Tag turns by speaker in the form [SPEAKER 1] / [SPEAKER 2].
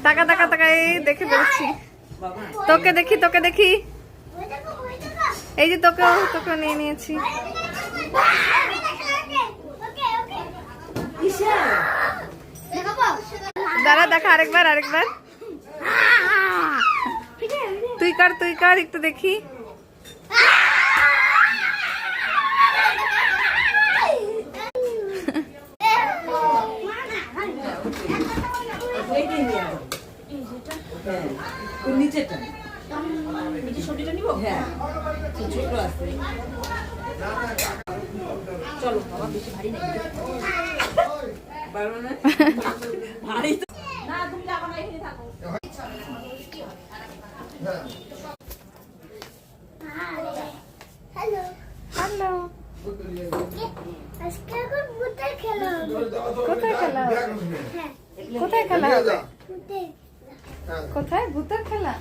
[SPEAKER 1] টাকা টাকা টাকা, এই দেখে বলছি। তোকে দেখি, তোকে দেখি, এই যে তোকেও তোকেও নিয়ে নিয়েছি। দাঁড়া, দেখা আরেকবার, আরেকবার তুই কর, তুই কর, একটু দেখি।
[SPEAKER 2] চলো বাবা, বেশি ভারী নেই, ভারী না, তুমি যাবো না, এখানে থাকো।
[SPEAKER 1] হ্যালো হ্যালো, কোথায় খেলা হবে? কোথায় খেলা হবে? কোথায় ভূতের খেলা?